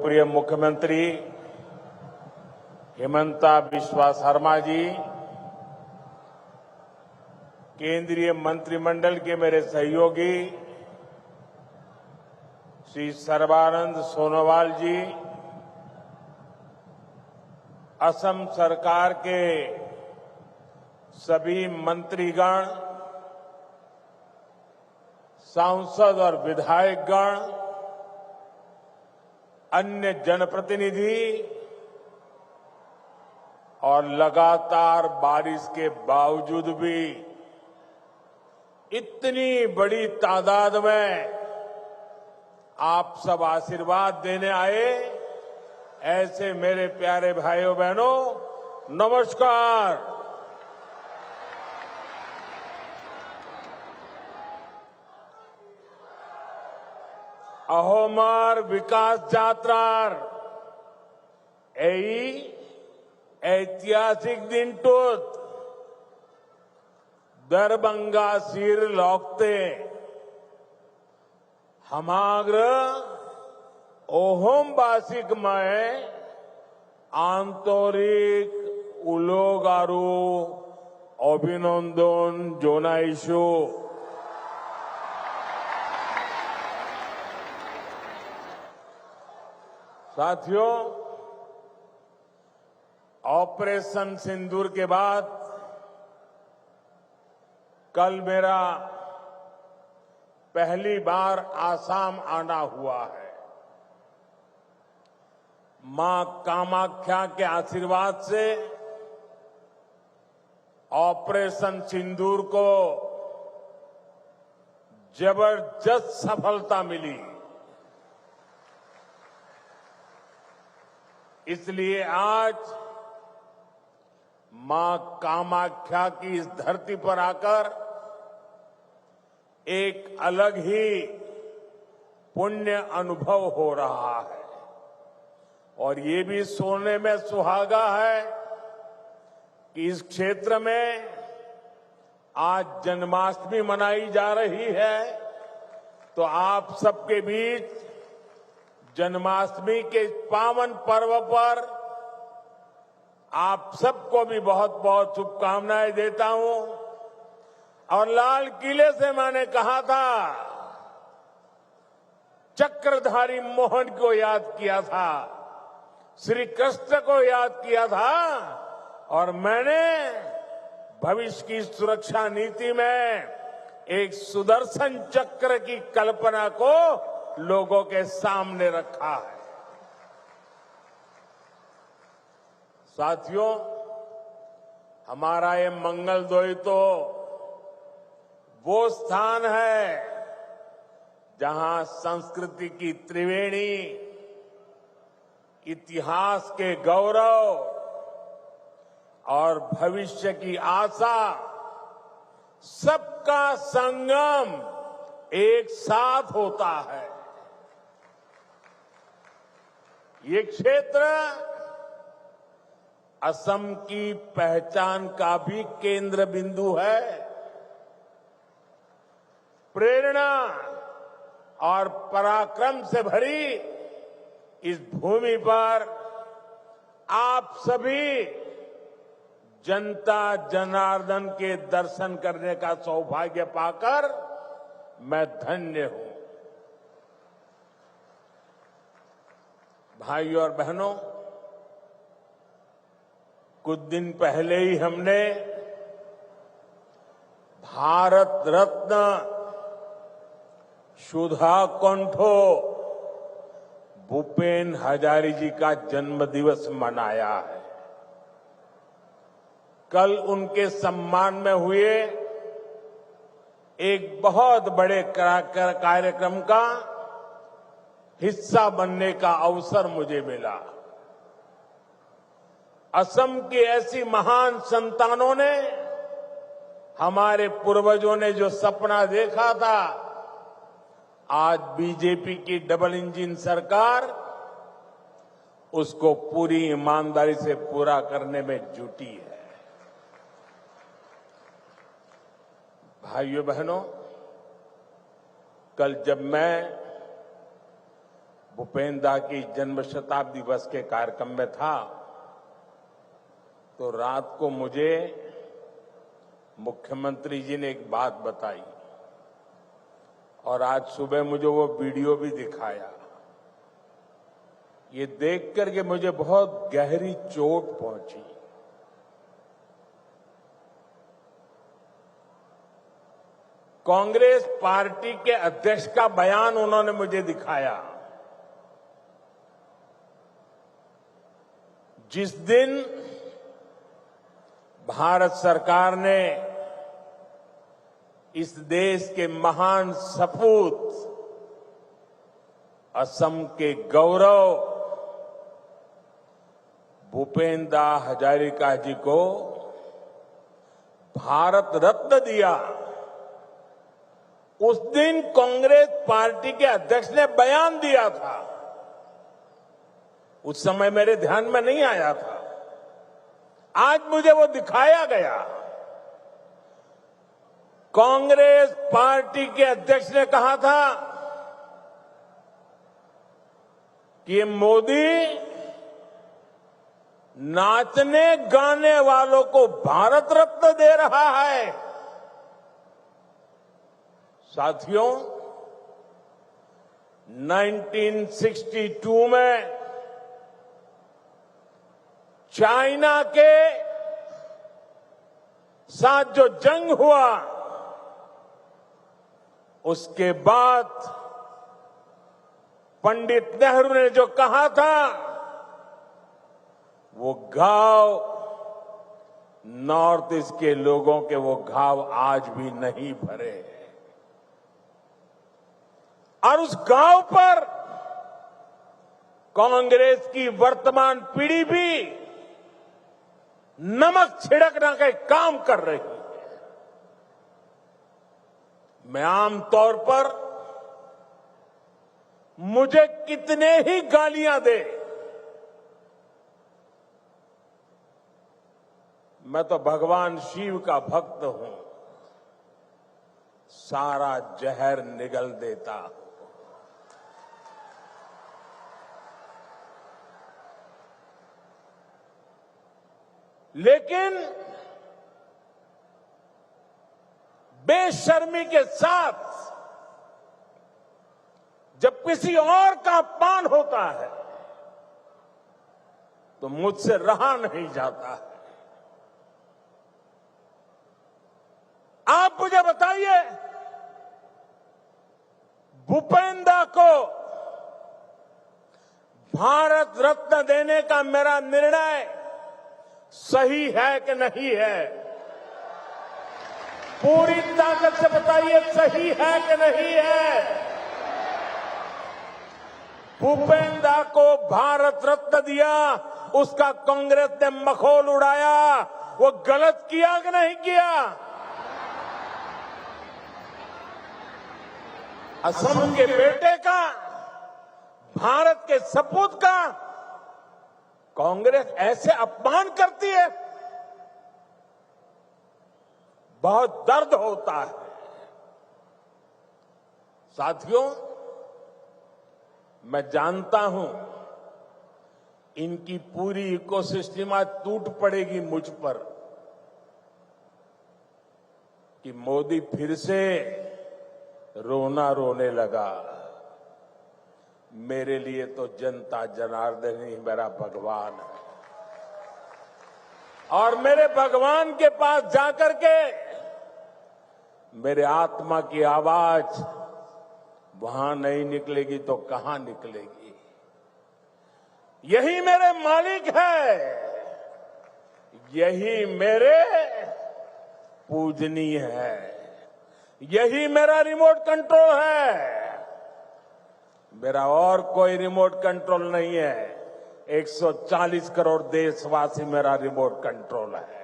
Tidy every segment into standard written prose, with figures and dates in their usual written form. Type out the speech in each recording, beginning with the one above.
लोकप्रिय मुख्यमंत्री हिमंता बिस्वा शर्मा जी, केंद्रीय मंत्रिमंडल के मेरे सहयोगी श्री सर्बानंद सोनोवाल जी, असम सरकार के सभी मंत्रीगण, सांसद और विधायकगण, अन्य जनप्रतिनिधि और लगातार बारिश के बावजूद भी इतनी बड़ी तादाद में आप सब आशीर्वाद देने आए, ऐसे मेरे प्यारे भाइयों बहनों, नमस्कार। अहोमार विकास यात्रार ऐतिहासिक दिन टूत दरभंगा सिर लौकते हमाग्र ओहोमबासिक में आंतरिक उलोगारू अभिनंदन जोनाइशु। साथियों, ऑपरेशन सिंदूर के बाद कल मेरा पहली बार आसाम आना हुआ है। मां कामाख्या के आशीर्वाद से ऑपरेशन सिंदूर को जबरदस्त सफलता मिली। इसलिए आज मां कामाख्या की इस धरती पर आकर एक अलग ही पुण्य अनुभव हो रहा है और ये भी सोचने में सुहागा है कि इस क्षेत्र में आज जन्माष्टमी मनाई जा रही है। तो आप सबके बीच जन्माष्टमी के पावन पर्व पर आप सबको भी बहुत बहुत शुभकामनाएं देता हूं। और लाल किले से मैंने कहा था, चक्रधारी मोहन को याद किया था, श्री कृष्ण को याद किया था और मैंने भविष्य की सुरक्षा नीति में एक सुदर्शन चक्र की कल्पना को लोगों के सामने रखा है। साथियों, हमारा ये मंगलदोई तो वो स्थान है जहां संस्कृति की त्रिवेणी, इतिहास के गौरव और भविष्य की आशा सबका संगम एक साथ होता है। ये क्षेत्र असम की पहचान का भी केंद्र बिंदु है। प्रेरणा और पराक्रम से भरी इस भूमि पर आप सभी जनता जनार्दन के दर्शन करने का सौभाग्य पाकर मैं धन्य हूं। भाइयों और बहनों, कुछ दिन पहले ही हमने भारत रत्न सुधा कंठो भूपेन हजारी जी का जन्म दिवस मनाया है। कल उनके सम्मान में हुए एक बहुत बड़े कार्यक्रम का हिस्सा बनने का अवसर मुझे मिला। असम की ऐसी महान संतानों ने, हमारे पूर्वजों ने जो सपना देखा था, आज बीजेपी की डबल इंजन सरकार उसको पूरी ईमानदारी से पूरा करने में जुटी है। भाइयों बहनों, कल जब मैं भूपेन्द्र दा की जन्म शताब्दी दिवस के कार्यक्रम में था, तो रात को मुझे मुख्यमंत्री जी ने एक बात बताई और आज सुबह मुझे वो वीडियो भी दिखाया। ये देख करके मुझे बहुत गहरी चोट पहुंची। कांग्रेस पार्टी के अध्यक्ष का बयान उन्होंने मुझे दिखाया। जिस दिन भारत सरकार ने इस देश के महान सपूत असम के गौरव भूपेन्द्र दा हजारिका जी को भारत रत्न दिया, उस दिन कांग्रेस पार्टी के अध्यक्ष ने बयान दिया था। उस समय मेरे ध्यान में नहीं आया था, आज मुझे वो दिखाया गया। कांग्रेस पार्टी के अध्यक्ष ने कहा था कि ये मोदी नाचने गाने वालों को भारत रत्न दे रहा है। साथियों, 1962 में चाइना के साथ जो जंग हुआ, उसके बाद पंडित नेहरू ने जो कहा था, वो घाव नॉर्थ ईस्ट के लोगों के वो घाव आज भी नहीं भरे हैं। और उस घाव पर कांग्रेस की वर्तमान पीढ़ी भी नमक छिड़कने का काम कर रही है। मैं आमतौर पर मुझे कितने ही गालियां दे, मैं तो भगवान शिव का भक्त हूं, सारा जहर निगल देता हूं। लेकिन बेशर्मी के साथ जब किसी और का अपमान होता है तो मुझसे रहा नहीं जाता है। आप मुझे बताइए, भूपेन्द्र दा को भारत रत्न देने का मेरा निर्णय सही है कि नहीं है? पूरी ताकत से बताइए, सही है कि नहीं है? भूपेन्द्र दा को भारत रत्न दिया, उसका कांग्रेस ने मखौल उड़ाया, वो गलत किया कि नहीं किया? असम के बेटे का, भारत के सपूत का कांग्रेस ऐसे अपमान करती है, बहुत दर्द होता है। साथियों, मैं जानता हूं इनकी पूरी इकोसिस्टम आज टूट पड़ेगी मुझ पर कि मोदी फिर से रोना रोने लगा। मेरे लिए तो जनता जनार्दन ही मेरा भगवान है, और मेरे भगवान के पास जाकर के मेरे आत्मा की आवाज वहां नहीं निकलेगी तो कहां निकलेगी? यही मेरे मालिक है, यही मेरे पूजनीय है, यही मेरा रिमोट कंट्रोल है। मेरा और कोई रिमोट कंट्रोल नहीं है, 140 करोड़ देशवासी मेरा रिमोट कंट्रोल है।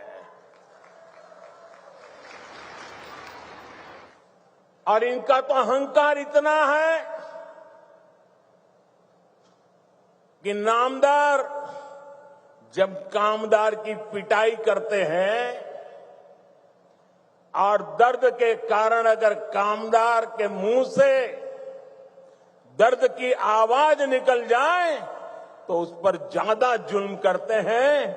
और इनका तो अहंकार इतना है कि नामदार जब कामदार की पिटाई करते हैं और दर्द के कारण अगर कामदार के मुंह से दर्द की आवाज निकल जाए तो उस पर ज्यादा जुल्म करते हैं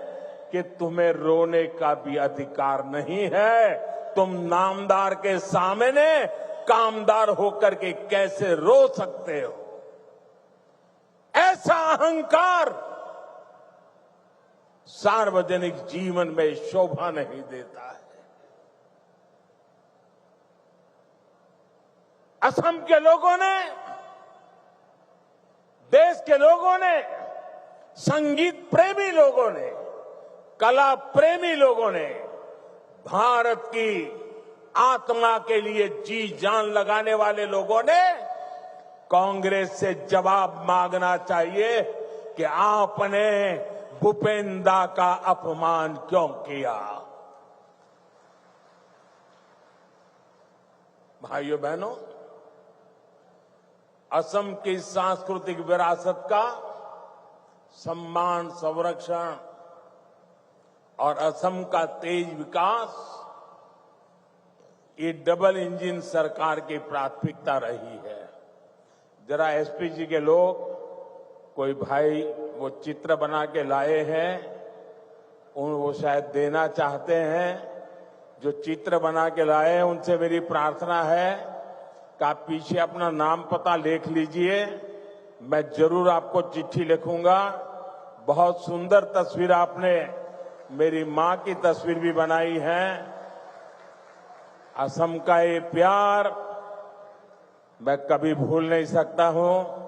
कि तुम्हें रोने का भी अधिकार नहीं है, तुम नामदार के सामने कामदार होकर के कैसे रो सकते हो। ऐसा अहंकार सार्वजनिक जीवन में शोभा नहीं देता है। असम के लोगों ने, देश के लोगों ने, संगीत प्रेमी लोगों ने, कला प्रेमी लोगों ने, भारत की आत्मा के लिए जी जान लगाने वाले लोगों ने कांग्रेस से जवाब मांगना चाहिए कि आपने भूपेंद्र का अपमान क्यों किया। भाइयों बहनों, असम की सांस्कृतिक विरासत का सम्मान, संरक्षण और असम का तेज विकास, ये डबल इंजन सरकार की प्राथमिकता रही है। जरा एसपी जी के लोग, कोई भाई वो चित्र बना के लाए हैं, वो शायद देना चाहते हैं। जो चित्र बना के लाए हैं उनसे मेरी प्रार्थना है कि आप पीछे अपना नाम पता लिख लीजिए, मैं जरूर आपको चिट्ठी लिखूंगा। बहुत सुंदर तस्वीर आपने मेरी मां की तस्वीर भी बनाई है। असम का ये प्यार मैं कभी भूल नहीं सकता हूं।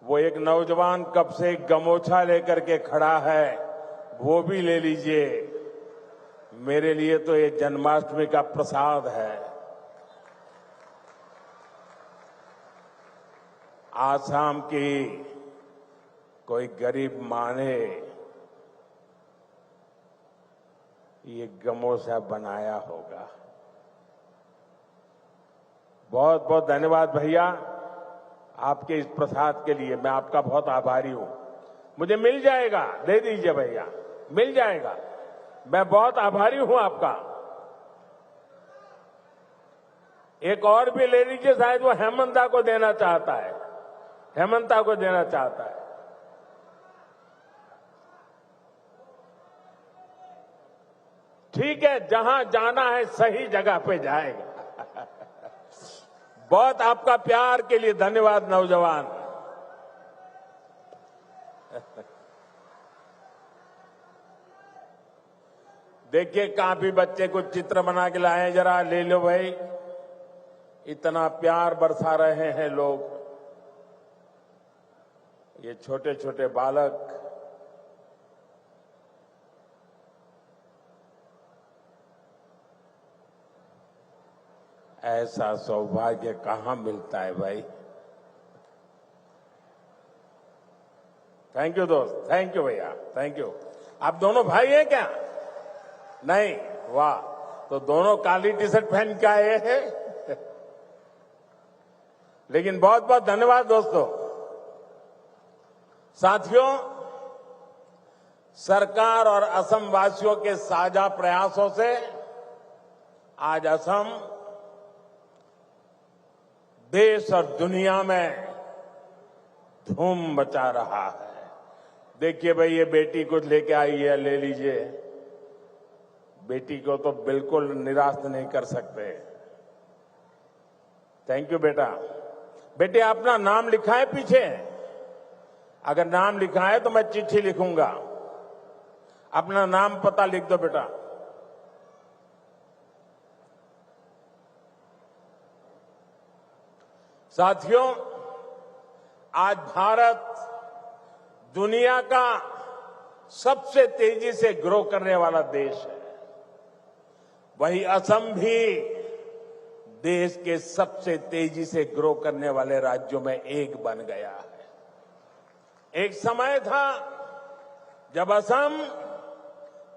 वो एक नौजवान कब से गमोछा लेकर के खड़ा है, वो भी ले लीजिए। मेरे लिए तो ये जन्माष्टमी का प्रसाद है। आसाम की कोई गरीब मां ने ये गमोछा बनाया होगा। बहुत बहुत धन्यवाद भैया आपके इस प्रसाद के लिए। मैं आपका बहुत आभारी हूं। मुझे मिल जाएगा, दे दीजिए भैया, मिल जाएगा। मैं बहुत आभारी हूं आपका। एक और भी ले लीजिए, शायद वो हेमंता को देना चाहता है, हेमंता को देना चाहता है। ठीक है, जहां जाना है सही जगह पे जाएगा। बहुत आपका प्यार के लिए धन्यवाद नौजवान। देखिए, काफी बच्चे कुछ चित्र बना के लाए हैं, जरा ले लो भाई। इतना प्यार बरसा रहे हैं लोग। ये छोटे छोटे बालक ऐसा सौभाग्य कहां मिलता है भाई। थैंक यू दोस्त, थैंक यू भैया, थैंक यू। आप दोनों भाई हैं क्या? नहीं? वाह, तो दोनों काली टी शर्ट पहन के आए हैं। लेकिन बहुत बहुत धन्यवाद दोस्तों। साथियों, सरकार और असम वासियों के साझा प्रयासों से आज असम देश और दुनिया में धूम मचा रहा है। देखिए भाई, ये बेटी कुछ लेके आई है, ले लीजिए। बेटी को तो बिल्कुल निराश नहीं कर सकते। थैंक यू बेटा। बेटे, अपना नाम लिखा है पीछे? अगर नाम लिखा है तो मैं चिट्ठी लिखूंगा। अपना नाम पता लिख दो बेटा। साथियों, आज भारत दुनिया का सबसे तेजी से ग्रो करने वाला देश है। वही असम भी देश के सबसे तेजी से ग्रो करने वाले राज्यों में एक बन गया है। एक समय था जब असम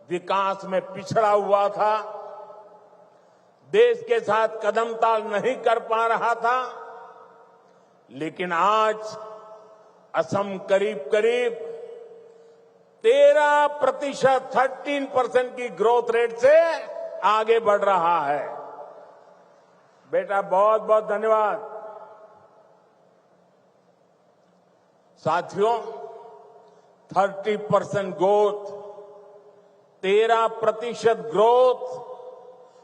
विकास में पिछड़ा हुआ था, देश के साथ कदम ताल नहीं कर पा रहा था। लेकिन आज असम करीब करीब 13% की ग्रोथ रेट से आगे बढ़ रहा है। बेटा, बहुत बहुत धन्यवाद। साथियों, 30% ग्रोथ, 13% ग्रोथ,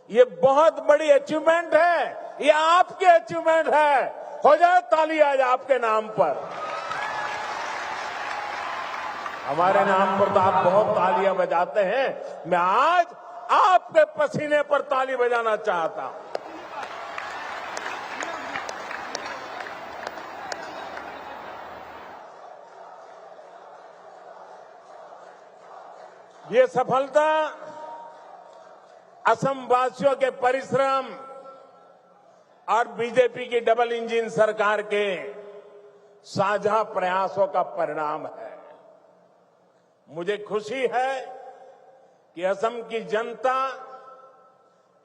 ये बहुत बड़ी अचीवमेंट है। ये आपकी अचीवमेंट है। हो जाए ताली आज आपके नाम पर। हमारे नाम पर तो आप बहुत तालियां बजाते हैं। मैं आज आपके पसीने पर ताली बजाना चाहता हूं। ये सफलता असम वासियों के परिश्रम और बीजेपी की डबल इंजन सरकार के साझा प्रयासों का परिणाम है। मुझे खुशी है कि असम की जनता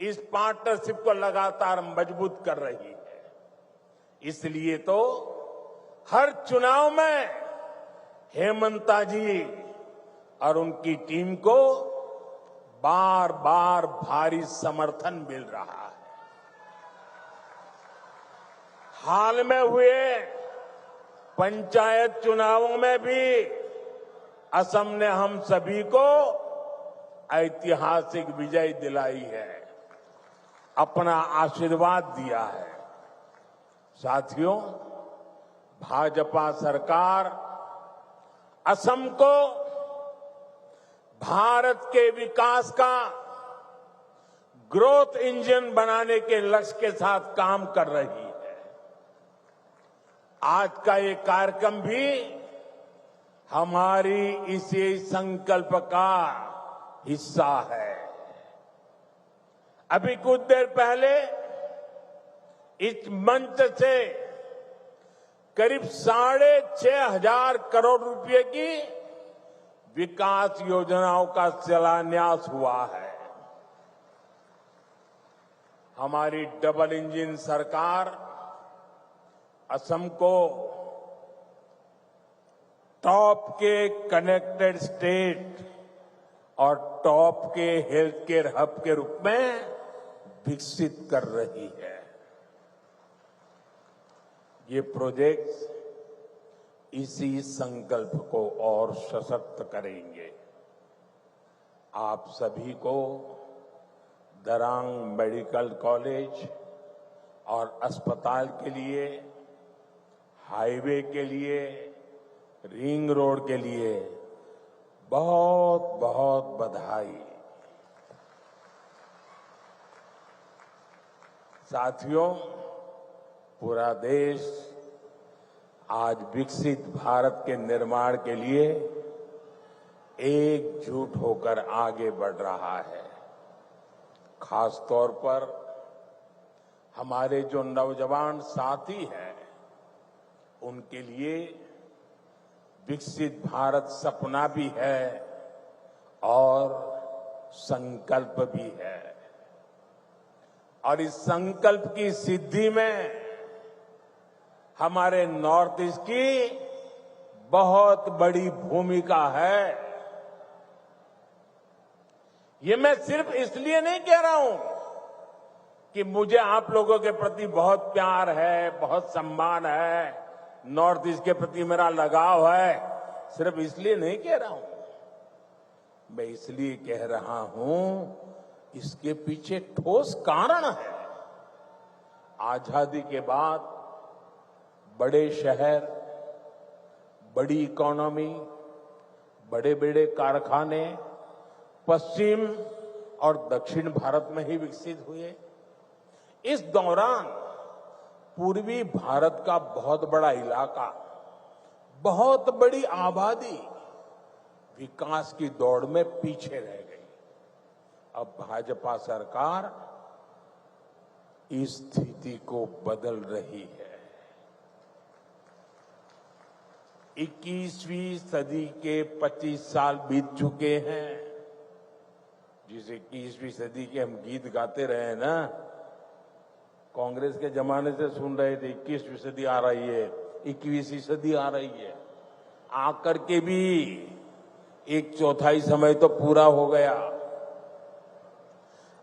इस पार्टनरशिप को लगातार मजबूत कर रही है। इसलिए तो हर चुनाव में हेमंता जी और उनकी टीम को बार बार भारी समर्थन मिल रहा है। हाल में हुए पंचायत चुनावों में भी असम ने हम सभी को ऐतिहासिक विजय दिलाई है, अपना आशीर्वाद दिया है। साथियों, भाजपा सरकार असम को भारत के विकास का ग्रोथ इंजन बनाने के लक्ष्य के साथ काम कर रही है। आज का ये कार्यक्रम भी हमारी इसी संकल्प का हिस्सा है। अभी कुछ देर पहले इस मंच से करीब 6,500 करोड़ रुपए की विकास योजनाओं का शिलान्यास हुआ है। हमारी डबल इंजन सरकार असम को टॉप के कनेक्टेड स्टेट और टॉप के हेल्थ केयर हब के रूप में विकसित कर रही है। ये प्रोजेक्ट्स इसी संकल्प को और सशक्त करेंगे। आप सभी को दरांग मेडिकल कॉलेज और अस्पताल के लिए, हाईवे के लिए, रिंग रोड के लिए बहुत बहुत बधाई। साथियों, पूरा देश आज विकसित भारत के निर्माण के लिए एकजुट होकर आगे बढ़ रहा है। खास तौर पर हमारे जो नौजवान साथी हैं, उनके लिए विकसित भारत सपना भी है और संकल्प भी है। और इस संकल्प की सिद्धि में हमारे नॉर्थ ईस्ट की बहुत बड़ी भूमिका है। ये मैं सिर्फ इसलिए नहीं कह रहा हूं कि मुझे आप लोगों के प्रति बहुत प्यार है, बहुत सम्मान है, नॉर्थ ईस्ट के प्रति मेरा लगाव है। सिर्फ इसलिए नहीं कह रहा हूं, मैं इसलिए कह रहा हूं, इसके पीछे ठोस कारण है। आजादी के बाद बड़े शहर, बड़ी इकोनॉमी, बड़े बड़े कारखाने पश्चिम और दक्षिण भारत में ही विकसित हुए। इस दौरान पूर्वी भारत का बहुत बड़ा इलाका, बहुत बड़ी आबादी विकास की दौड़ में पीछे रह गई। अब भाजपा सरकार इस स्थिति को बदल रही है। 21वीं सदी के 25 साल बीत चुके हैं। जिस 21वीं सदी के हम गीत गाते रहे ना, कांग्रेस के जमाने से सुन रहे थे 21वीं सदी आ रही है, 21वीं सदी आ रही है। आकर के भी 1/4 समय तो पूरा हो गया।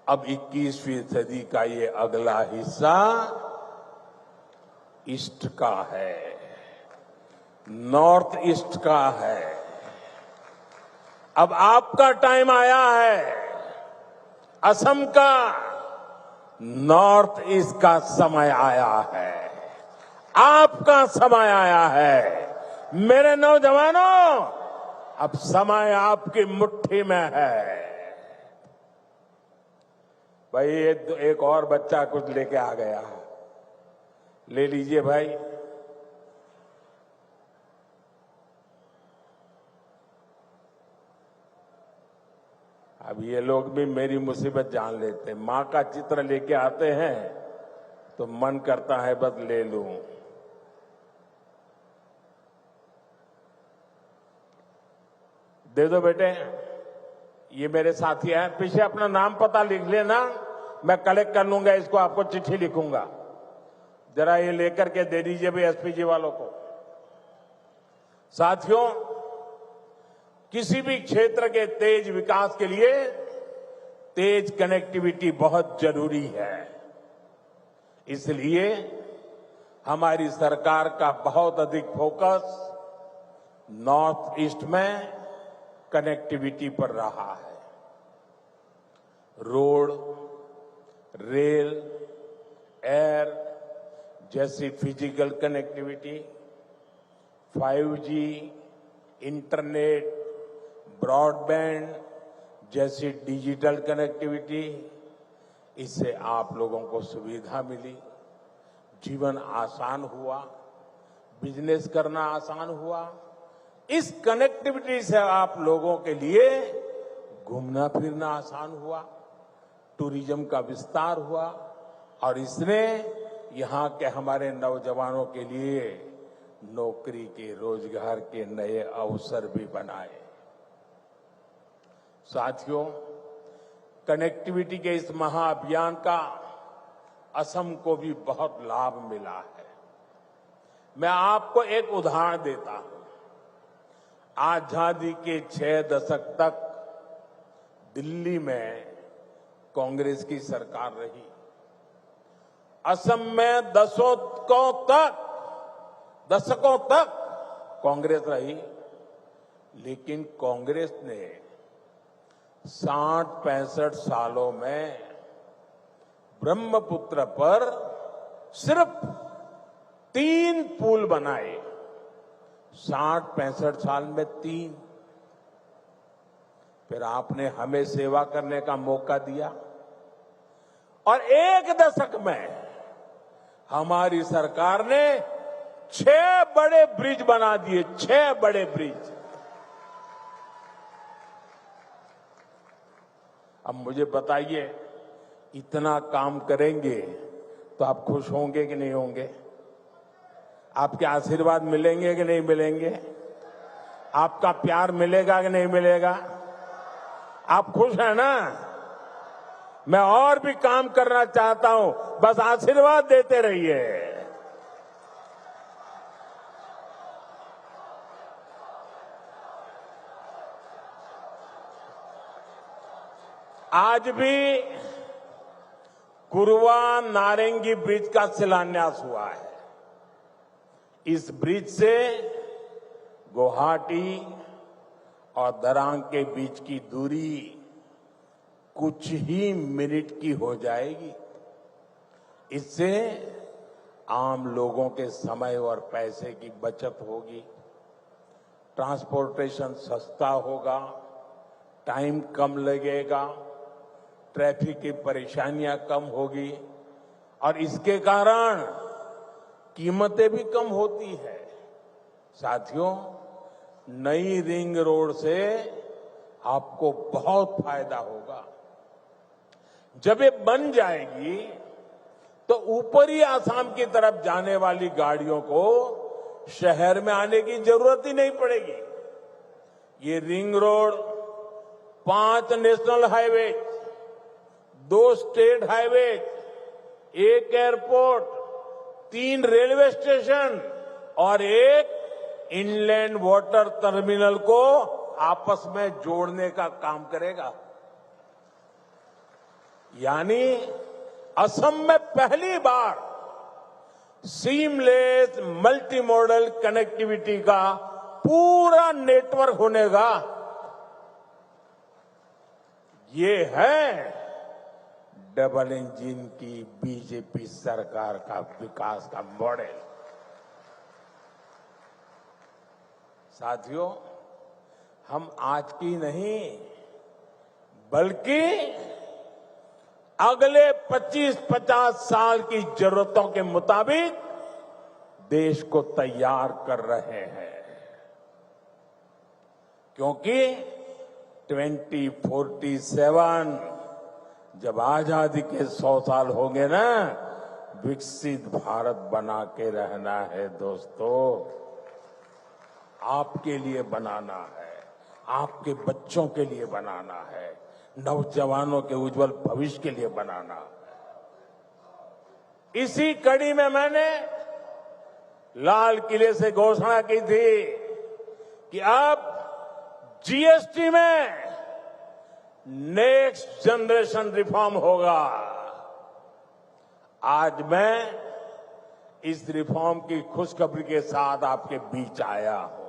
अब 21वीं सदी का ये अगला हिस्सा ईस्ट का है। नॉर्थ ईस्ट का है। अब आपका टाइम आया है। असम का, नॉर्थ ईस्ट का समय आया है। आपका समय आया है। मेरे नौजवानों, अब समय आपकी मुट्ठी में है। भाई एक और बच्चा कुछ लेके आ गया, ले लीजिए भाई। अब ये लोग भी मेरी मुसीबत जान लेते हैं। मां का चित्र लेके आते हैं तो मन करता है बस ले लूं। दे दो बेटे, ये मेरे साथी हैं। पीछे अपना नाम पता लिख लेना, मैं कलेक्ट कर लूंगा इसको, आपको चिट्ठी लिखूंगा। जरा ये लेकर के दे दीजिए भी एसपी जी वालों को। साथियों, किसी भी क्षेत्र के तेज विकास के लिए तेज कनेक्टिविटी बहुत जरूरी है। इसलिए हमारी सरकार का बहुत अधिक फोकस नॉर्थ ईस्ट में कनेक्टिविटी पर रहा है। रोड, रेल, एयर जैसी physical connectivity, 5G, internet, broadband जैसी डिजिटल कनेक्टिविटी, इससे आप लोगों को सुविधा मिली, जीवन आसान हुआ, बिजनेस करना आसान हुआ। इस कनेक्टिविटी से आप लोगों के लिए घूमना फिरना आसान हुआ, टूरिज्म का विस्तार हुआ और इसने यहां के हमारे नौजवानों के लिए नौकरी के, रोजगार के नए अवसर भी बनाए। साथियों, कनेक्टिविटी के इस महाअभियान का असम को भी बहुत लाभ मिला है। मैं आपको एक उदाहरण देता हूं। आजादी के 6 दशक तक दिल्ली में कांग्रेस की सरकार रही। असम में दशकों तक कांग्रेस रही, लेकिन कांग्रेस ने 60-65 सालों में ब्रह्मपुत्र पर सिर्फ 3 पुल बनाए। 60-65 साल में 3। फिर आपने हमें सेवा करने का मौका दिया और 1 दशक में हमारी सरकार ने 6 बड़े ब्रिज बना दिए। 6 बड़े ब्रिज। अब मुझे बताइए, इतना काम करेंगे तो आप खुश होंगे कि नहीं होंगे? आपके आशीर्वाद मिलेंगे कि नहीं मिलेंगे? आपका प्यार मिलेगा कि नहीं मिलेगा? आप खुश हैं ना? मैं और भी काम करना चाहता हूं, बस आशीर्वाद देते रहिए। आज भी कुरवा नारंगी ब्रिज का शिलान्यास हुआ है। इस ब्रिज से गुवाहाटी और दरांग के बीच की दूरी कुछ ही मिनट की हो जाएगी। इससे आम लोगों के समय और पैसे की बचत होगी, ट्रांसपोर्टेशन सस्ता होगा, टाइम कम लगेगा, ट्रैफिक की परेशानियां कम होगी और इसके कारण कीमतें भी कम होती है। साथियों, नई रिंग रोड से आपको बहुत फायदा होगा। जब ये बन जाएगी तो ऊपरी आसाम की तरफ जाने वाली गाड़ियों को शहर में आने की जरूरत ही नहीं पड़ेगी। ये ring road 5 national highway, 2 state highway, 1 airport, 3 railway station और 1 इनलैंड वाटर टर्मिनल को आपस में जोड़ने का काम करेगा। यानी असम में पहली बार सीमलेस मल्टी मॉडल कनेक्टिविटी का पूरा नेटवर्क होने का ये है डबल इंजन की बीजेपी सरकार का विकास का मॉडल। साथियों, हम आज की नहीं बल्कि अगले 25-50 साल की जरूरतों के मुताबिक देश को तैयार कर रहे हैं, क्योंकि 2047 जब आजादी के 100 साल होंगे ना, विकसित भारत बना के रहना है दोस्तों। आपके लिए बनाना है, आपके बच्चों के लिए बनाना है, नौजवानों के उज्जवल भविष्य के लिए बनाना है। इसी कड़ी में मैंने लाल किले से घोषणा की थी कि अब जीएसटी में नेक्स्ट जनरेशन रिफॉर्म होगा। आज मैं इस रिफॉर्म की खुशखबरी के साथ आपके बीच आया हूं।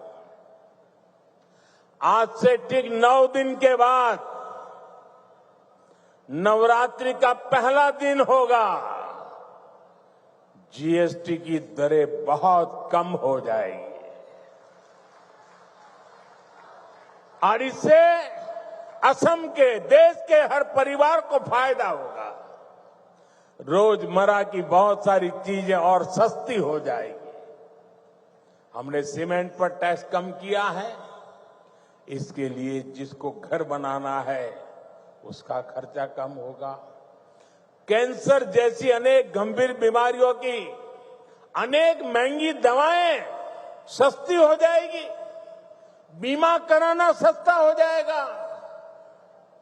आज से ठीक 9 दिन के बाद नवरात्रि का पहला दिन होगा। जीएसटी की दरें बहुत कम हो जाएगी और इससे असम के, देश के हर परिवार को फायदा होगा। रोजमर्रा की बहुत सारी चीजें और सस्ती हो जाएगी। हमने सीमेंट पर टैक्स कम किया है। इसके लिए जिसको घर बनाना है उसका खर्चा कम होगा। कैंसर जैसी अनेक गंभीर बीमारियों की अनेक महंगी दवाएं सस्ती हो जाएगी। बीमा कराना सस्ता हो जाएगा।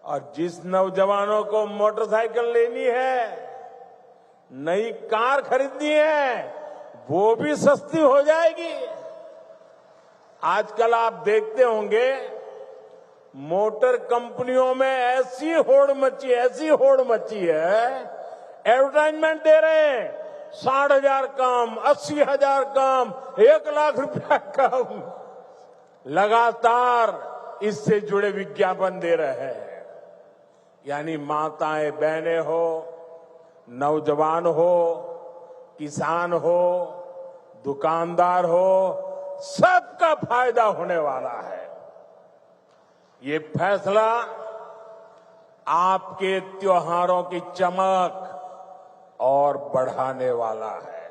और जिस नौजवानों को मोटरसाइकिल लेनी है, नई कार खरीदनी है, वो भी सस्ती हो जाएगी। आजकल आप देखते होंगे मोटर कंपनियों में ऐसी होड़ मची है, एडवर्टाइजमेंट दे रहे हैं 60,000 कम, 80,000 कम, 1 लाख रुपया कम। लगातार इससे जुड़े विज्ञापन दे रहे हैं। यानी माताएं बहनें हो, नौजवान हो, किसान हो, दुकानदार हो, सबका फायदा होने वाला है। ये फैसला आपके त्योहारों की चमक और बढ़ाने वाला है।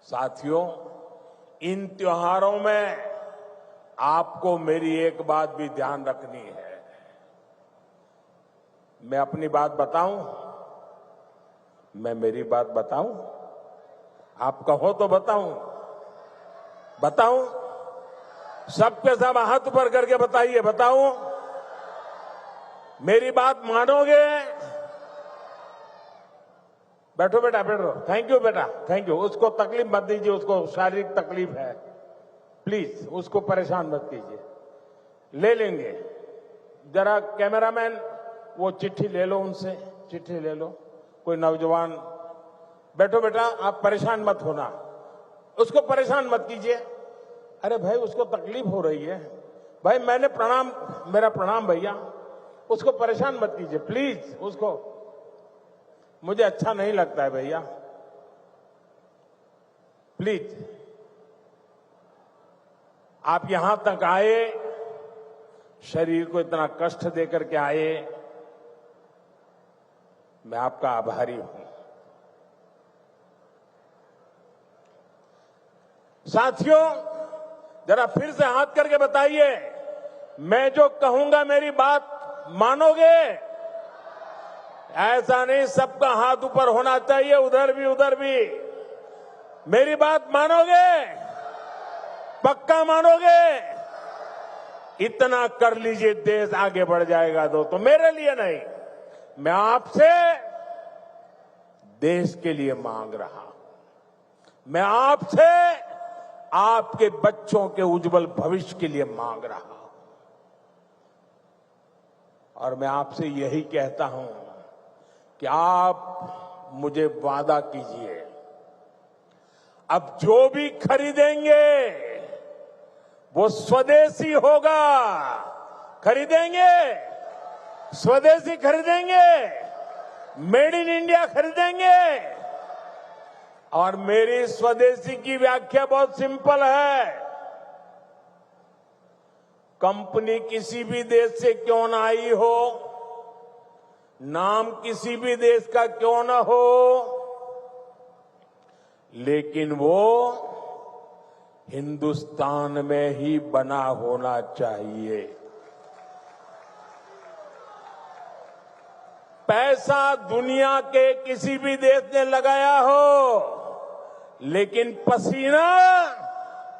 साथियों, इन त्योहारों में आपको मेरी एक बात भी ध्यान रखनी है। मैं अपनी बात बताऊं? मैं मेरी बात बताऊं? आप कहो तो बताऊं? सबके सब हाथ ऊपर करके बताइए, बताऊं? मेरी बात मानोगे? बैठो बेटा, बैठो। थैंक यू बेटा, थैंक यू। उसको तकलीफ मत दीजिए, उसको शारीरिक तकलीफ है। प्लीज उसको परेशान मत कीजिए, ले लेंगे। जरा कैमरामैन वो चिट्ठी ले लो, उनसे चिट्ठी ले लो। कोई नौजवान, बैठो बेटा, आप परेशान मत होना, उसको परेशान मत कीजिए। अरे भाई, उसको तकलीफ हो रही है भाई। मेरा प्रणाम भैया, उसको परेशान मत कीजिए प्लीज। उसको, मुझे अच्छा नहीं लगता है भैया, प्लीज। आप यहां तक आए, शरीर को इतना कष्ट देकर के आए, मैं आपका आभारी हूं। साथियों, जरा फिर से हाथ करके बताइए, मैं जो कहूंगा मेरी बात मानोगे? ऐसा नहीं, सबका हाथ ऊपर होना चाहिए, उधर भी। मेरी बात मानोगे? पक्का मानोगे? इतना कर लीजिए, देश आगे बढ़ जाएगा। दोस्तों, मेरे लिए नहीं, मैं आपसे देश के लिए मांग रहा हूं। मैं आपसे आपके बच्चों के उज्जवल भविष्य के लिए मांग रहा हूं। और मैं आपसे यही कहता हूं कि आप मुझे वादा कीजिए, अब जो भी खरीदेंगे वो स्वदेशी होगा। खरीदेंगे, स्वदेशी खरीदेंगे, मेड इन इंडिया खरीदेंगे। और मेरी स्वदेशी की व्याख्या बहुत सिंपल है। कंपनी किसी भी देश से क्यों ना आई हो, नाम किसी भी देश का क्यों ना हो, लेकिन वो हिंदुस्तान में ही बना होना चाहिए। पैसा दुनिया के किसी भी देश ने लगाया हो, लेकिन पसीना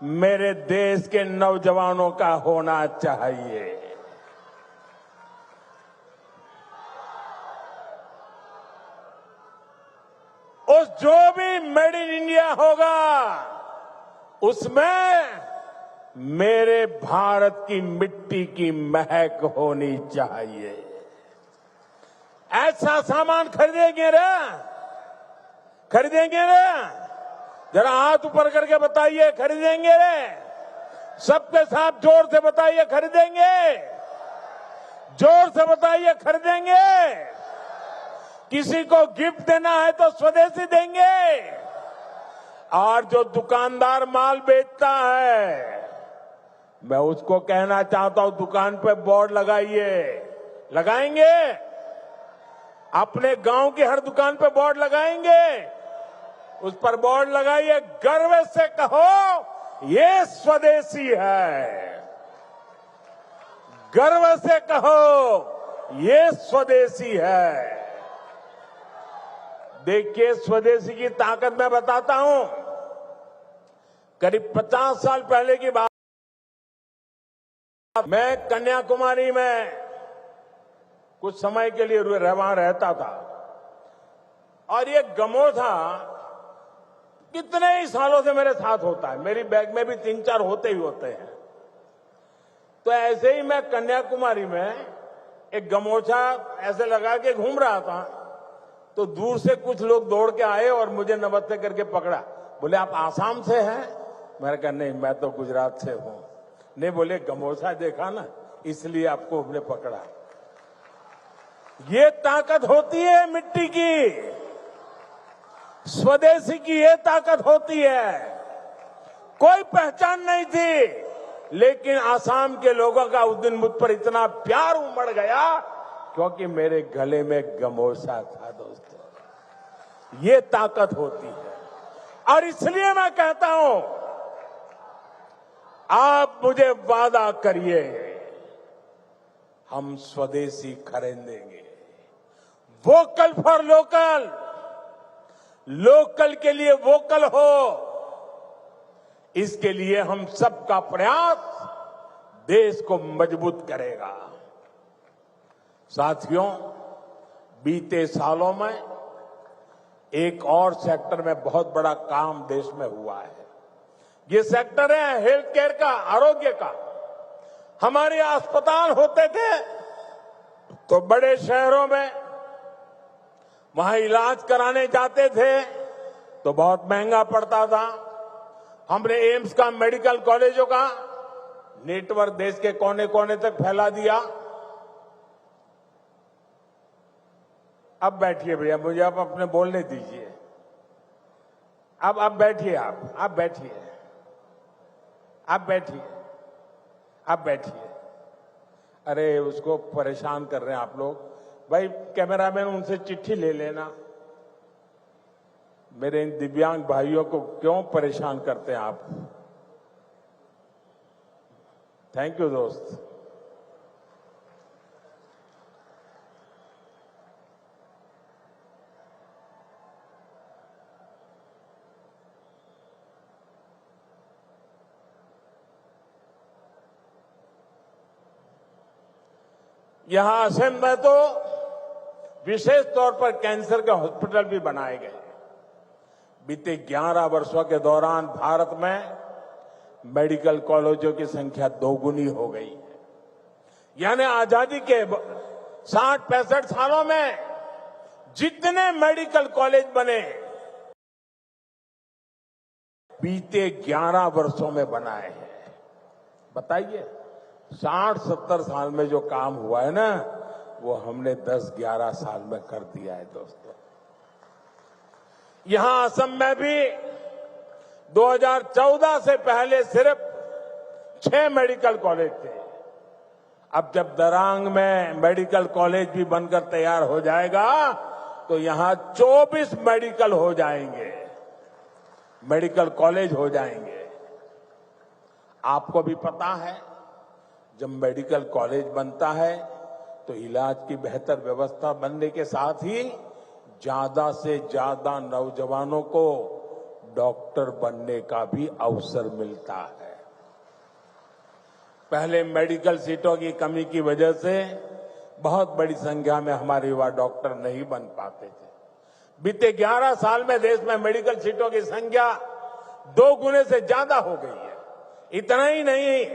मेरे देश के नौजवानों का होना चाहिए। उस जो भी मेड इन इंडिया होगा उसमें मेरे भारत की मिट्टी की महक होनी चाहिए। ऐसा सामान खरीदेंगे रे, खरीदेंगे रे? जरा हाथ ऊपर करके बताइए, खरीदेंगे रे? सबके साथ जोर से बताइए, खरीदेंगे? जोर से बताइए, खरीदेंगे? किसी को गिफ्ट देना है तो स्वदेशी देंगे। और जो दुकानदार माल बेचता है, मैं उसको कहना चाहता हूं, दुकान पे बोर्ड लगाइए। लगाएंगे? अपने गांव की हर दुकान पे बोर्ड लगाएंगे। उस पर बोर्ड लगाइए, गर्व से कहो ये स्वदेशी है। गर्व से कहो ये स्वदेशी है। देखिए, स्वदेशी की ताकत मैं बताता हूं। करीब 50 साल पहले की बात, मैं कन्याकुमारी में कुछ समय के लिए वहां रहता था। और ये गमोथा कितने ही सालों से मेरे साथ होता है। मेरी बैग में भी 3-4 होते ही होते हैं। तो ऐसे ही मैं कन्याकुमारी में एक गमोछा ऐसे लगा के घूम रहा था, तो दूर से कुछ लोग दौड़ के आए और मुझे नमस्ते करके पकड़ा। बोले, आप आसाम से हैं? मैंने कहा, नहीं, मैं तो गुजरात से हूं। नहीं, बोले, गमोछा देखा ना, इसलिए आपको हमने पकड़ा। ये ताकत होती है मिट्टी की, स्वदेशी की ये ताकत होती है। कोई पहचान नहीं थी, लेकिन आसाम के लोगों का उस दिन मुझ पर इतना प्यार उमड़ गया क्योंकि मेरे गले में गमोछा था। दोस्तों, ये ताकत होती है। और इसलिए मैं कहता हूं, आप मुझे वादा करिए, हम स्वदेशी खरीदेंगे। वोकल फॉर लोकल, लोकल के लिए वोकल हो, इसके लिए हम सबका प्रयास देश को मजबूत करेगा। साथियों, बीते सालों में एक और सेक्टर में बहुत बड़ा काम देश में हुआ है। ये सेक्टर है हेल्थ केयर का, आरोग्य का। हमारे अस्पताल होते थे तो बड़े शहरों में, वहां इलाज कराने जाते थे तो बहुत महंगा पड़ता था। हमने एम्स का, मेडिकल कॉलेजों का नेटवर्क देश के कोने कोने तक फैला दिया। अब बैठिए भैया, मुझे आप अपने बोलने दीजिए। अब बैठिए, आप बैठिए, आप बैठिए, आप बैठिए। अरे, उसको परेशान कर रहे हैं आप लोग। भाई कैमरामैन, उनसे चिट्ठी ले लेना। मेरे इन दिव्यांग भाइयों को क्यों परेशान करते हैं आप? थैंक यू दोस्त। यहां असम में तो विशेष तौर पर कैंसर के हॉस्पिटल भी बनाए गए। बीते 11 वर्षों के दौरान भारत में मेडिकल कॉलेजों की संख्या 2 गुनी हो गई है। यानी आजादी के 60-65 सालों में जितने मेडिकल कॉलेज बने, बीते 11 वर्षों में बनाए हैं। बताइए, 60-70 साल में जो काम हुआ है ना, वो हमने 10-11 साल में कर दिया है दोस्तों। यहां असम में भी 2014 से पहले सिर्फ 6 मेडिकल कॉलेज थे। अब जब दरांग में मेडिकल कॉलेज भी बनकर तैयार हो जाएगा तो यहां 24 मेडिकल हो जाएंगे, मेडिकल कॉलेज हो जाएंगे। आपको भी पता है, जब मेडिकल कॉलेज बनता है तो इलाज की बेहतर व्यवस्था बनने के साथ ही ज्यादा से ज्यादा नौजवानों को डॉक्टर बनने का भी अवसर मिलता है। पहले मेडिकल सीटों की कमी की वजह से बहुत बड़ी संख्या में हमारे युवा डॉक्टर नहीं बन पाते थे। बीते 11 साल में देश में मेडिकल सीटों की संख्या 2 गुने से ज्यादा हो गई है। इतना ही नहीं,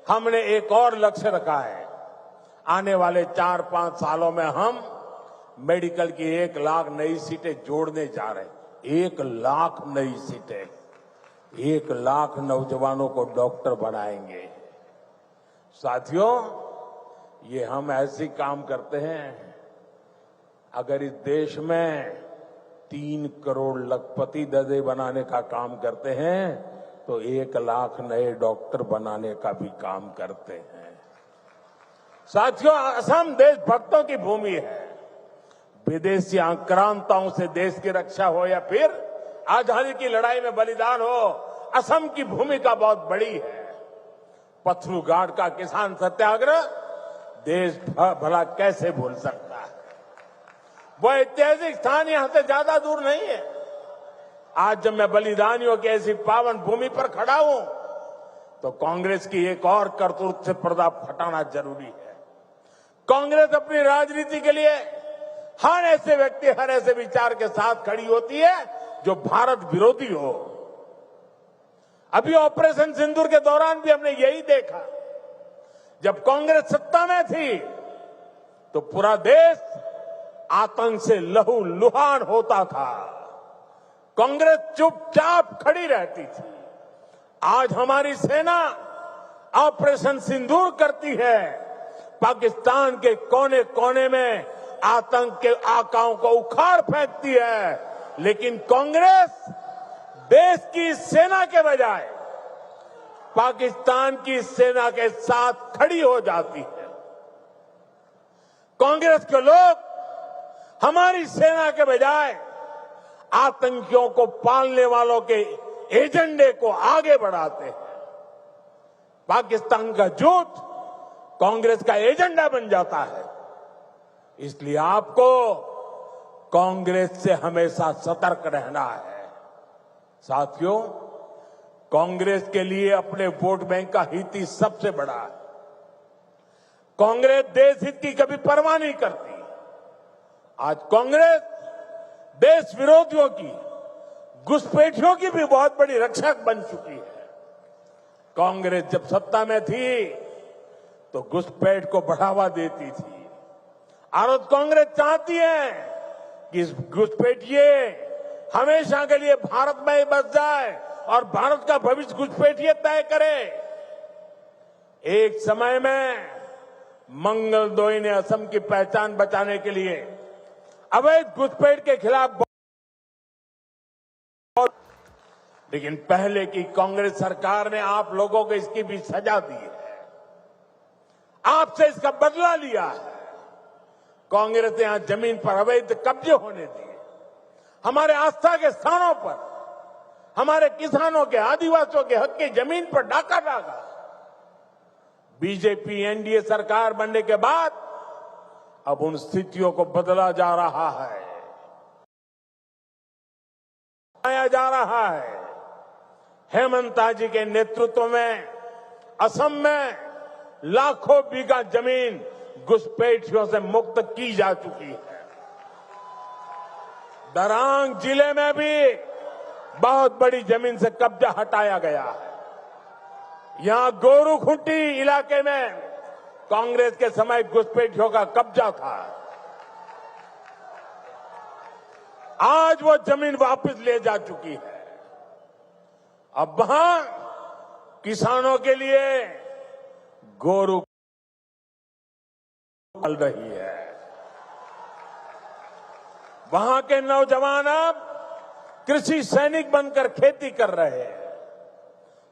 हमने एक और लक्ष्य रखा है। आने वाले 4-5 सालों में हम मेडिकल की 1 लाख नई सीटें जोड़ने जा रहे हैं। 1 लाख नई सीटें, 1 लाख नौजवानों को डॉक्टर बनाएंगे। साथियों, ये हम ऐसे काम करते हैं, अगर इस देश में 3 करोड़ लखपति दर्जे बनाने का काम करते हैं तो 1 लाख नए डॉक्टर बनाने का भी काम करते हैं। साथियों, असम देशभक्तों की भूमि है। विदेशी आक्रांताओं से देश की रक्षा हो या फिर आजादी की लड़ाई में बलिदान हो, असम की भूमिका बहुत बड़ी है। पथरू घाट का किसान सत्याग्रह देश भला कैसे भूल सकता है। वो ऐतिहासिक स्थान यहां से ज्यादा दूर नहीं है। आज जब मैं बलिदानियों की ऐसी पावन भूमि पर खड़ा हूं तो कांग्रेस की एक और करतूत से पर्दा हटाना जरूरी है। कांग्रेस अपनी राजनीति के लिए हर ऐसे व्यक्ति, हर ऐसे विचार के साथ खड़ी होती है जो भारत विरोधी हो। अभी ऑपरेशन सिंदूर के दौरान भी हमने यही देखा। जब कांग्रेस सत्ता में थी तो पूरा देश आतंक से लहूलुहान होता था, कांग्रेस चुपचाप खड़ी रहती थी। आज हमारी सेना ऑपरेशन सिंदूर करती है, पाकिस्तान के कोने कोने में आतंक के आकाओं को उखाड़ फेंकती है, लेकिन कांग्रेस देश की सेना के बजाय पाकिस्तान की सेना के साथ खड़ी हो जाती है। कांग्रेस के लोग हमारी सेना के बजाय आतंकियों को पालने वालों के एजेंडे को आगे बढ़ाते हैं। पाकिस्तान का झूठ कांग्रेस का एजेंडा बन जाता है। इसलिए आपको कांग्रेस से हमेशा सतर्क रहना है। साथियों, कांग्रेस के लिए अपने वोट बैंक का हित ही सबसे बड़ा है। कांग्रेस देश हित की कभी परवाह नहीं करती। आज कांग्रेस देश विरोधियों की, घुसपैठियों की भी बहुत बड़ी रक्षक बन चुकी है। कांग्रेस जब सत्ता में थी तो घुसपैठ को बढ़ावा देती थी। और कांग्रेस चाहती है कि इस घुसपैठिए हमेशा के लिए भारत में ही बस जाए और भारत का भविष्य घुसपैठिए तय करे। एक समय में मंगलदोई ने असम की पहचान बचाने के लिए अवैध घुसपैठ के खिलाफ, लेकिन पहले की कांग्रेस सरकार ने आप लोगों को इसकी भी सजा दी है, आपसे इसका बदला लिया है। कांग्रेस ने यहां जमीन पर अवैध कब्जे होने दिए, हमारे आस्था के स्थानों पर हमारे किसानों के, आदिवासियों के हक की जमीन पर डाका डाला। बीजेपी एनडीए सरकार बनने के बाद अब उन स्थितियों को बदला जा रहा है, आया जा रहा है। हेमंता जी के नेतृत्व में असम में लाखों बीघा जमीन घुसपैठियों से मुक्त की जा चुकी है। दरांग जिले में भी बहुत बड़ी जमीन से कब्जा हटाया गया है। यहां गोरूखुंटी इलाके में कांग्रेस के समय घुसपैठियों का कब्जा था। आज वो जमीन वापस ले जा चुकी है। अब वहां किसानों के लिए गोरू चल रही है। वहां के नौजवान अब कृषि सैनिक बनकर खेती कर रहे हैं।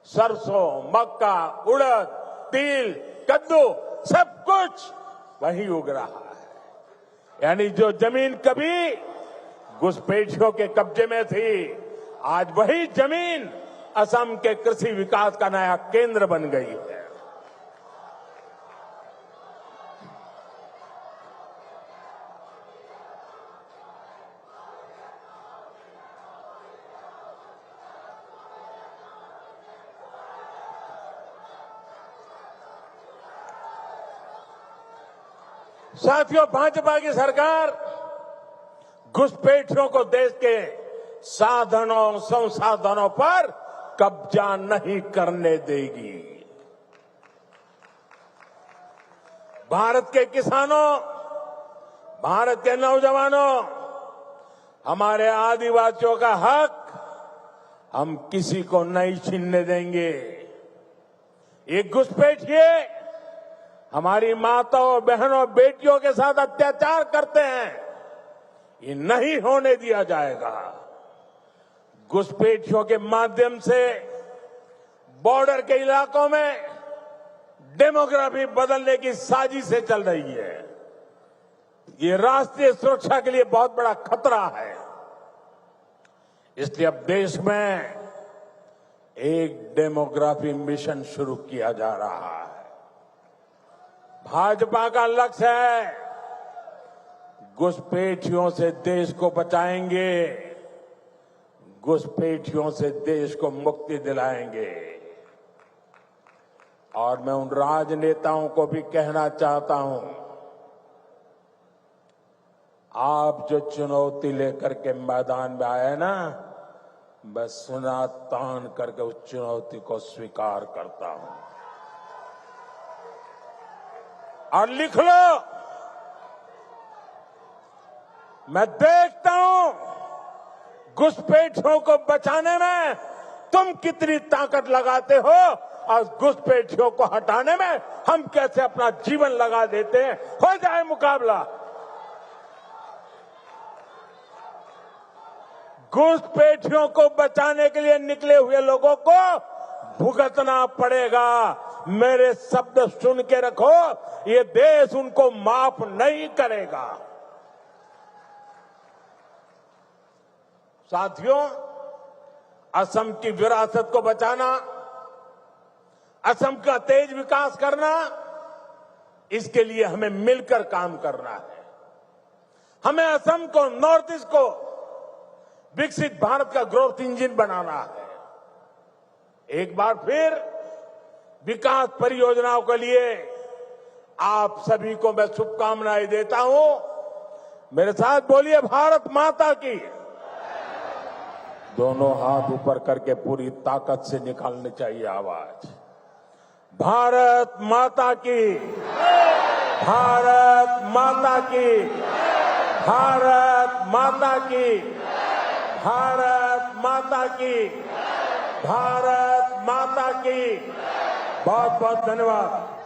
सरसों, मक्का, उड़द, तिल, कद्दू सब कुछ वहीं उग रहा है। यानी जो जमीन कभी घुसपैठियों के कब्जे में थी, आज वही जमीन असम के कृषि विकास का नया केंद्र बन गई है। साथियों, भाजपा की सरकार घुसपैठियों को देश के साधनों संसाधनों पर कब्जा नहीं करने देगी। भारत के किसानों, भारत के नौजवानों, हमारे आदिवासियों का हक हम किसी को नहीं छीनने देंगे। ये घुसपैठिए हमारी माताओं, बहनों, बेटियों के साथ अत्याचार करते हैं, ये नहीं होने दिया जाएगा। घुसपैठियों के माध्यम से बॉर्डर के इलाकों में डेमोग्राफी बदलने की साजिशें चल रही है। ये राष्ट्रीय सुरक्षा के लिए बहुत बड़ा खतरा है। इसलिए अब देश में एक डेमोग्राफी मिशन शुरू किया जा रहा है। भाजपा का लक्ष्य है घुसपैठियों से देश को बचाएंगे, घुसपैठियों से देश को मुक्ति दिलाएंगे। और मैं उन राजनेताओं को भी कहना चाहता हूं, आप जो चुनौती लेकर के मैदान में आए ना, मैं सुना तान करके उस चुनौती को स्वीकार करता हूं। और लिख लो, मैं देखता हूं घुसपैठियों को बचाने में तुम कितनी ताकत लगाते हो और घुसपैठियों को हटाने में हम कैसे अपना जीवन लगा देते हैं। हो जाए मुकाबला। घुसपैठियों को बचाने के लिए निकले हुए लोगों को भुगतना पड़ेगा। मेरे शब्द सुन के रखो, ये देश उनको माफ नहीं करेगा। साथियों, असम की विरासत को बचाना, असम का तेज विकास करना, इसके लिए हमें मिलकर काम करना है। हमें असम को, नॉर्थ ईस्ट को विकसित भारत का ग्रोथ इंजन बनाना है। एक बार फिर विकास परियोजनाओं के लिए आप सभी को मैं शुभकामनाएं देता हूं। मेरे साथ बोलिए, भारत माता की। दोनों हाथ ऊपर करके पूरी ताकत से निकालनी चाहिए आवाज। भारत माता की, भारत माता की, भारत माता की, भारत माता की, भारत माता की। बहुत बहुत धन्यवाद।